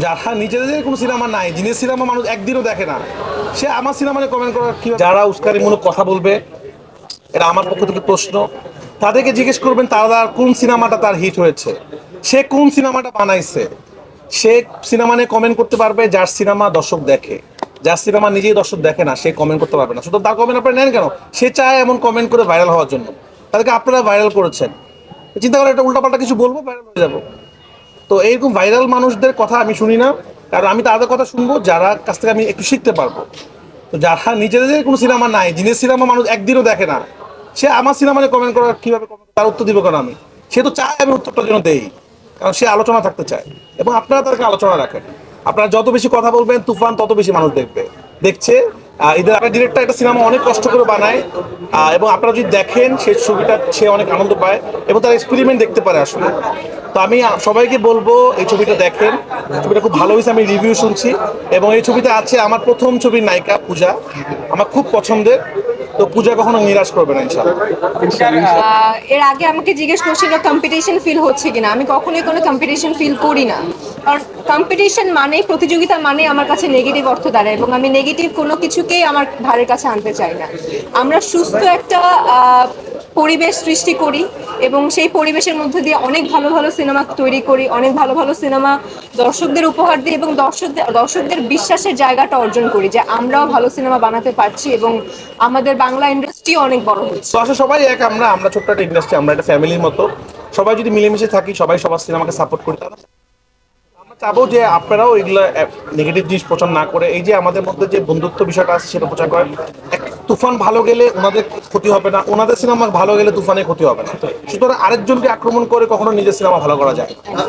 যারা নিজেদের কোনো সিনেমা নাই, যিনি সিনেমা মানুষ একদিনও দেখে না, সে আমার সিনেমা নিয়ে কমেন্ট করার কি? যারা উস্কানিমূলক কথা বলবে, এটা আমার পক্ষ থেকে প্রশ্ন, তাদেরকে জিজ্ঞেস করবেন তারা কোন সিনেমাটা তার হিট হয়েছে, সে কোন সিনেমাটা বানাইছে। সে সিনেমা নিয়ে কমেন্ট করতে পারবে যার সিনেমা দর্শক দেখে, যার সিনেমা নিজেই দর্শক দেখে না সে কমেন্ট করতে পারবে না। শুধু তার কমেন্ট আপনারা নেন কেন? সে চায় এমন কমেন্ট করে ভাইরাল হওয়ার জন্য। তাদেরকে আপনারা ভাইরাল করেছেন, চিন্তা করে একটা উল্টাপাল্টা কিছু বলবো, ভাইরাল হয়ে যাবো। তো এইরকম ভাইরাল মানুষদের কথা আমি শুনি না, কারণ আমি তাদের কথা শুনবো যারা কাছ থেকে আমি একটু শিখতে পারবো। তো যারা নিজেদের কোনো সিনেমা নাই, যিনি সিনেমা মানুষ একদিনও দেখে না, সে আমার সিনেমা নিয়ে কমেন্ট করার কিভাবে তার উত্তর দিব কেন আমি? সে তো চায় আমি উত্তরটার জন্য দেই, কারণ সে আলোচনা থাকতে চায়। এবং আপনারা তাদেরকে আলোচনা রাখেন। আপনারা যত বেশি কথা বলবেন তুফান তত বেশি মানুষ দেখবে, দেখছে। ঈদের আগে ডিরেক্টর একটা সিনেমা অনেক কষ্ট করে বানায়, এবং আপনারা যদি দেখেন সেই ছবিটা সে অনেক আনন্দ পায় এবং তার এক্সপেরিমেন্ট দেখতে পারে আসলে। তো আমি সবাইকে বলবো এই ছবিটা দেখেন, ছবিটা খুব ভালো হয়েছে, আমি রিভিউ শুনছি। এবং এই ছবিতে আছে আমার প্রথম ছবির নায়িকা পূজা, আমার খুব পছন্দের। তো পূজা কখনো নিরাশ করবে না ইনশাআল্লাহ। এর আগে আমাকে জিজ্ঞেস করছিল কম্পিটিশন ফিল হচ্ছে কিনা। আমি কখনোই কোনো কম্পিটিশন ফিল করি না, কারণ কম্পিটিশন মানে, প্রতিযোগিতা মানে আমার কাছে নেগেটিভ অর্থ দাঁড়ায়, এবং আমি নেগেটিভ কোনো কিছুকেই আমার ধারের কাছে আনতে চাই না। আমরা সুস্থ একটা পরিবেশ সৃষ্টি করি এবং সেই পরিবেশের মধ্যে দিয়ে অনেক ভালো ভালো সিনেমা তৈরি করি, অনেক ভালো ভালো সিনেমা দর্শকদের উপহার দিই এবং দর্শকদের বিশ্বাসের জায়গাটা অর্জন করি যে আমরাও ভালো সিনেমা বানাতে পারছি এবং আমাদের বাংলা ইন্ডাস্ট্রি অনেক বড় হচ্ছে। তো আসলে সবাই এক, আমরা আমরা ছোট্ট একটা ইন্ডাস্ট্রি, আমরা একটা ফ্যামিলির মতো। সবাই যদি মিলেমিশে থাকি, সবাই সবার সিনেমাকে সাপোর্ট করি, তাহলে আমরা চাবো যে আপনারাও এগুলো নেগেটিভ জিনিস প্রচার না করে, এই যে আমাদের মধ্যে যে বন্ধুত্ব বিষয়টা আছে সেটা প্রচার করেন। তুফান ভালো গেলে ওনাদের ক্ষতি হবে না, ওনাদের সিনেমা ভালো গেলে তুফানের ক্ষতি হবে না। সুতরাং আরেকজনকে আক্রমণ করে কখনো নিজের সিনেমা ভালো করা যায় না।